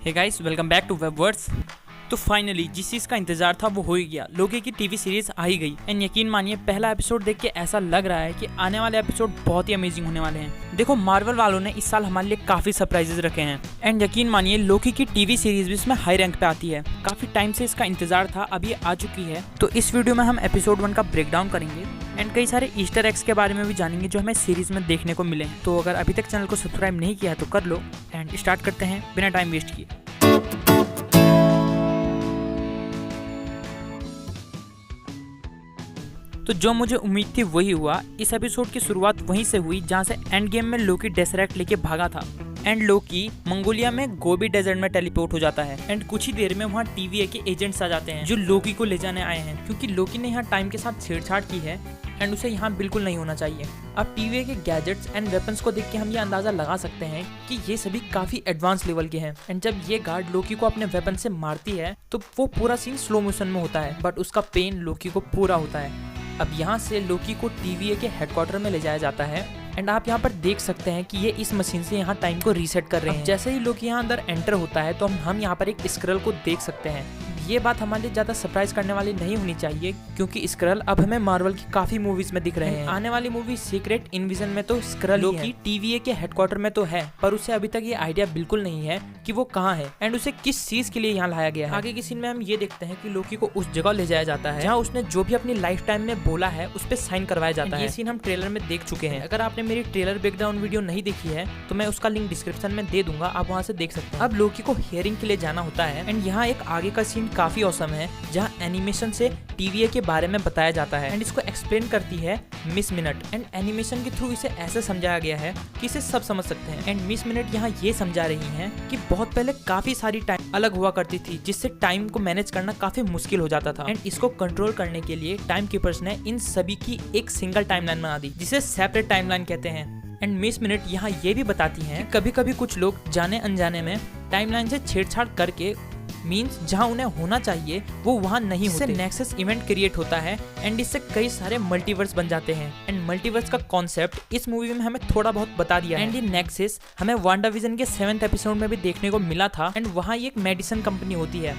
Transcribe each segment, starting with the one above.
Hey guys, welcome back to Web Words. तो finally जिस चीज़ का इंतजार था वो हो ही गया। लोकी की टीवी सीरीज आ ही गई एंड यकीन मानिए पहला एपिसोड देख के ऐसा लग रहा है कि आने वाले एपिसोड बहुत ही अमेजिंग होने वाले हैं। देखो, मार्वल वालों ने इस साल हमारे लिए काफी सरप्राइजेस रखे हैं एंड यकीन मानिए लोकी की टीवी सीरीज भी इसमें हाई रैंक पे आती है। काफी टाइम से इसका इंतजार था, अब ये आ चुकी है। तो इस वीडियो में हम एपिसोड 1 का ब्रेकडाउन करेंगे एंड कई सारे ईस्टर एग्स के बारे में भी जानेंगे जो हमें सीरीज में देखने को मिले। तो अगर अभी तक चैनल को सब्सक्राइब नहीं किया है तो कर लो एंड स्टार्ट करते हैं बिना टाइम वेस्ट किए। तो जो मुझे उम्मीद थी वही हुआ। इस एपिसोड की शुरुआत वहीं से हुई जहां से एंड गेम में लोकी डेसरेक्ट लेके भागा था एंड लोकी मंगोलिया में गोबी डेजर्ट में टेलीपोर्ट हो जाता है एंड कुछ ही देर में वहां टीवीए के एजेंट्स आ जाते हैं जो लोकी को ले जाने आए हैं, क्योंकि लोकी ने यहाँ टाइम के साथ छेड़छाड़ की है एंड उसे यहाँ बिल्कुल नहीं होना चाहिए। अब टीवीए के गैजेट्स एंड वेपन्स को देख के हम ये अंदाजा लगा सकते हैं कि ये सभी काफी एडवांस लेवल के हैं एंड जब ये गार्ड लोकी को अपने वेपन से मारती है तो वो पूरा सीन स्लो मोशन में होता है, बट उसका पेन लोकी को पूरा होता है। अब यहाँ से लोकी को टीवीए के हेडक्वार्टर में ले जाया जाता है एंड आप यहाँ पर देख सकते हैं कि ये इस मशीन से यहाँ टाइम को रीसेट कर रहे हैं। जैसे ही लोकी यहाँ अंदर एंटर होता है तो हम यहाँ पर एक स्क्रल को देख सकते हैं। ये बात हमारे लिए ज्यादा सरप्राइज करने वाली नहीं होनी चाहिए, क्योंकि स्क्रल अब हमें मार्वल की काफी मूवीज में दिख रहे हैं। आने वाली मूवी सीक्रेट इनविजन में तो स्क्रल लोकी टीवीए के हेडक्वार्टर में तो है, पर उसे अभी तक ये आइडिया बिल्कुल नहीं है कि वो कहाँ है एंड उसे किस चीज के लिए यहाँ लाया गया है। आगे की सीन में हम ये देखते हैं कि लोकी को उस जगह ले जाया जाता है जहाँ उसने जो भी अपनी लाइफ टाइम में बोला है उस पर साइन करवाया जाता है। ये सीन हम ट्रेलर में देख चुके हैं। अगर आपने मेरी ट्रेलर ब्रेकडाउन वीडियो नहीं देखी है तो मैं उसका लिंक डिस्क्रिप्शन में दे दूंगा, आप वहाँ से देख सकते हैं। अब लोकी को हियरिंग के लिए जाना होता है एंड यहाँ एक आगे का सीन काफी औसम है जहां एनिमेशन से टीवीए के बारे में बताया जाता है एंड इसको एक्सप्लेन करती है मिस मिनट एंड एनिमेशन के थ्रू इसे ऐसे समझाया गया है कि इसे सब समझ सकते हैं। एंड मिस मिनट यहाँ ये समझा रही हैं कि बहुत पहले काफी सारी टाइम अलग हुआ करती थी जिससे टाइम को मैनेज करना काफी मुश्किल हो जाता था एंड इसको कंट्रोल करने के लिए टाइम कीपर्स ने इन सभी की एक सिंगल टाइमलाइन बना दी जिसे सेपरेट टाइमलाइन कहते हैं। एंड मिस मिनट यहाँ ये भी बताती हैं कि कभी कभी कुछ लोग जाने अनजाने में टाइमलाइन से छेड़छाड़ करके मीन्स जहां उन्हें होना चाहिए वो वहां नहीं होते। नेक्सस इवेंट क्रिएट होता है एंड इससे कई सारे मल्टीवर्स बन जाते हैं एंड मल्टीवर्स का कॉन्सेप्ट इस मूवी में हमें थोड़ा बहुत बता दिया है। एंड ये नेक्सस हमें वांडाविजन के 7th एपिसोड में भी देखने को मिला था एंड वहाँ एक मेडिसिन कंपनी होती है।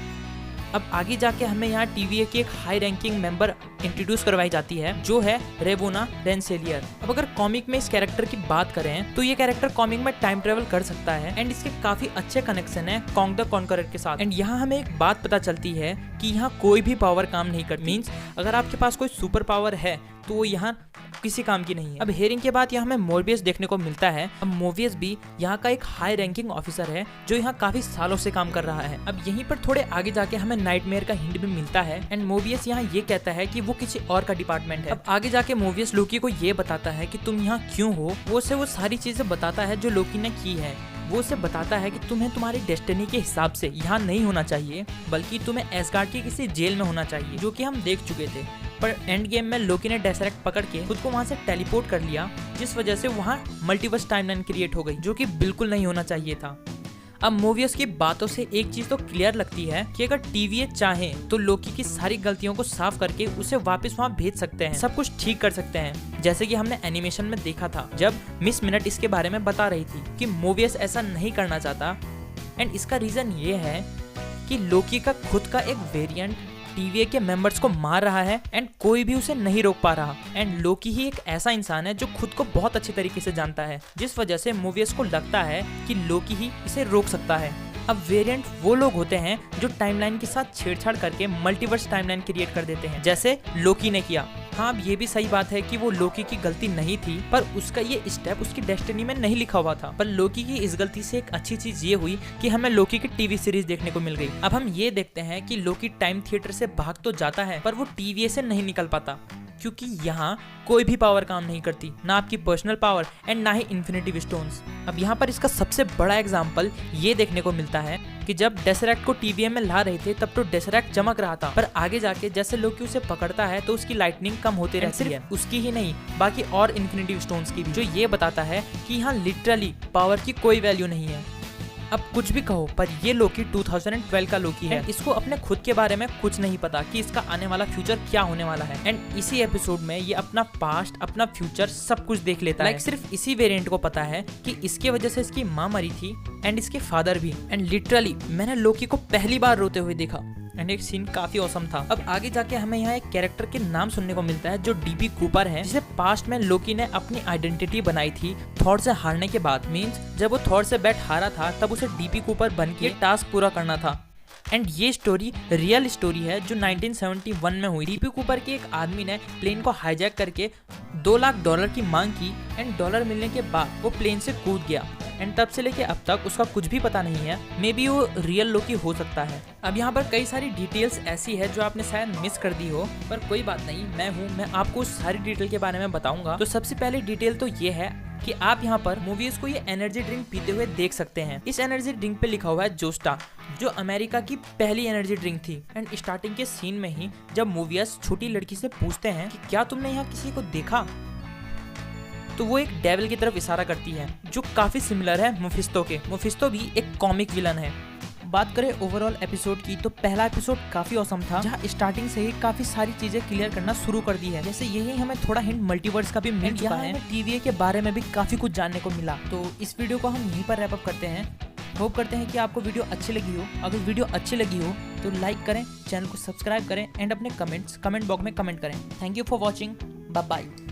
अब आगे जाके हमें यहाँ टीवीए की एक हाई रैंकिंग मेंबर इंट्रोड्यूस करवाई जाती है जो है रेवोना रेनसेलियर। अब अगर कॉमिक में इस कैरेक्टर की बात करें तो ये कैरेक्टर कॉमिक में टाइम ट्रेवल कर सकता है एंड इसके काफी अच्छे कनेक्शन है कॉन्ग द कॉन्करर के साथ। एंड यहाँ हमें एक बात पता चलती है कि यहाँ कोई भी पावर काम नहीं करती। मीन्स अगर आपके पास कोई सुपर पावर है तो वो यहाँ किसी काम की नहीं है। अब हेयरिंग के बाद यहाँ हमें मोबियस देखने को मिलता है। अब मोबियस भी यहाँ का एक हाई रैंकिंग ऑफिसर है जो यहाँ काफी सालों से काम कर रहा है। अब यहीं पर थोड़े आगे जाके हमें नाइटमेयर का हिंट भी मिलता है एंड मोबियस यहाँ ये कहता है कि वो किसी और का डिपार्टमेंट है। अब आगे जाके मोबियस लोकी को ये बताता है कि तुम यहाँ क्यों हो। वो से वो सारी चीजें बताता है जो लोकी ने की है। वो उसे बताता है कि तुम्हें तुम्हारी डेस्टिनी के हिसाब से यहाँ नहीं होना चाहिए, बल्कि तुम्हें एसगार्ड की किसी जेल में होना चाहिए, जो कि हम देख चुके थे। पर एंड गेम में लोकी ने डेसरेक्ट पकड़ के खुद को वहां से टेलीपोर्ट कर लिया, जिस वजह से वहां मल्टीवर्स टाइमलाइन क्रिएट हो गई, जो कि बिल्कुल नहीं होना चाहिए था। अब मोबियस की बातों से एक चीज तो क्लियर लगती है कि अगर टीवीए चाहे तो लोकी की सारी गलतियों को साफ करके उसे वापस वहां भेज सकते हैं, सब कुछ ठीक कर सकते हैं। जैसे कि हमने एनिमेशन में देखा था जब मिस मिनट इसके बारे में बता रही थी कि मोबियस ऐसा नहीं करना चाहता एंड इसका रीजन ये है कि लोकी का खुद का एक वेरिएंट टीवीए के मेंबर्स को मार रहा है एंड कोई भी उसे नहीं रोक पा रहा। एंड लोकी ही एक ऐसा इंसान है जो खुद को बहुत अच्छी तरीके से जानता है, जिस वजह से मोबियस को लगता है कि लोकी ही इसे रोक सकता है। अब वेरिएंट वो लोग होते हैं जो टाइमलाइन के साथ छेड़छाड़ करके मल्टीवर्स टाइमलाइन क्रिएट कर देते हैं, जैसे लोकी ने किया। हाँ, अब ये भी सही बात है कि वो लोकी की गलती नहीं थी, पर उसका ये स्टेप उसकी डेस्टिनी में नहीं लिखा हुआ था। पर लोकी की इस गलती से एक अच्छी चीज ये हुई कि हमें लोकी की टीवी सीरीज देखने को मिल गई। अब हम ये देखते हैं कि लोकी टाइम थिएटर से भाग तो जाता है पर वो टीवीए से नहीं निकल पाता, क्योंकि यहाँ कोई भी पावर काम नहीं करती, ना आपकी पर्सनल पावर एंड ना ही इन्फिनिटी स्टोन्स। अब यहाँ पर इसका सबसे बड़ा एग्जांपल ये देखने को मिलता है कि जब डेसरेक्ट को टीवीए में ला रहे थे तब तो डेसरेक्ट चमक रहा था, पर आगे जाके जैसे लोकी उसे पकड़ता है तो उसकी लाइटनिंग कम होती रहती है। उसकी ही नहीं बाकी और इन्फिनिटी स्टोन्स की भी, जो ये बताता है कि यहाँ लिटरली पावर की कोई वैल्यू नहीं है। अब कुछ भी कहो पर ये लोकी 2012 का लोकी है। इसको अपने खुद के बारे में कुछ नहीं पता कि इसका आने वाला फ्यूचर क्या होने वाला है। एंड इसी एपिसोड में ये अपना पास्ट, अपना फ्यूचर सब कुछ देख लेता है। सिर्फ इसी वेरिएंट को पता है कि इसके वजह से इसकी माँ मरी थी एंड इसके फादर भी। एंड लिटरली मैंने लोकी को पहली बार रोते हुए देखा एंड एक सीन काफी औसम था। अब आगे जाके हमें यहाँ एक कैरेक्टर के नाम सुनने को मिलता है जो डीबी कूपर है, जिसे पास्ट में लोकी ने अपनी आइडेंटिटी बनाई थी थॉर से हारने के बाद। मींस जब वो थॉर से बैट हारा था तब उसे डीबी कूपर बन के टास्क पूरा करना था। एंड ये स्टोरी रियल स्टोरी है जो 1971 में हुई। डीबी कूपर के एक आदमी ने प्लेन को हाईजैक करके $2 लाख की मांग की एंड डॉलर मिलने के बाद वो प्लेन से कूद गया। एंड तब से लेके अब तक उसका कुछ भी पता नहीं है। मे बी वो रियल लोकी हो सकता है। अब यहाँ पर कई सारी डिटेल्स ऐसी है जो आपने शायद मिस कर दी हो, पर कोई बात नहीं, मैं आपको उस सारी डिटेल के बारे में बताऊंगा। तो सबसे पहले डिटेल तो ये है कि आप यहाँ पर मूवीज को ये एनर्जी ड्रिंक पीते हुए देख सकते हैं। इस एनर्जी ड्रिंक पे लिखा हुआ है जोस्टा, जो अमेरिका की पहली एनर्जी ड्रिंक थी। एंड स्टार्टिंग के सीन में ही जब मूवीज छोटी लड़की से पूछते हैं कि क्या तुमने यहाँ किसी को देखा, तो वो एक डेविल की तरफ इशारा करती है जो काफी सिमिलर है मुफिस्तो के। मुफिस्तो भी एक कॉमिक विलन है। बात करें ओवरऑल एपिसोड की तो पहला एपिसोड काफी औसम था, जहाँ स्टार्टिंग से ही काफी सारी चीजें क्लियर करना शुरू कर दी है। जैसे यही हमें थोड़ा हिंट मल्टीवर्स का भी मिल चुका है। TVA के बारे में भी काफी कुछ जानने को मिला। तो इस वीडियो को हम यहीं पर रैप अप करते हैं। होप करते हैं कि आपको वीडियो अच्छी लगी हो। अगर वीडियो अच्छी लगी हो तो लाइक करें, चैनल को सब्सक्राइब करें एंड अपने कमेंट बॉक्स में कमेंट करें। Thank you for watching, bye bye.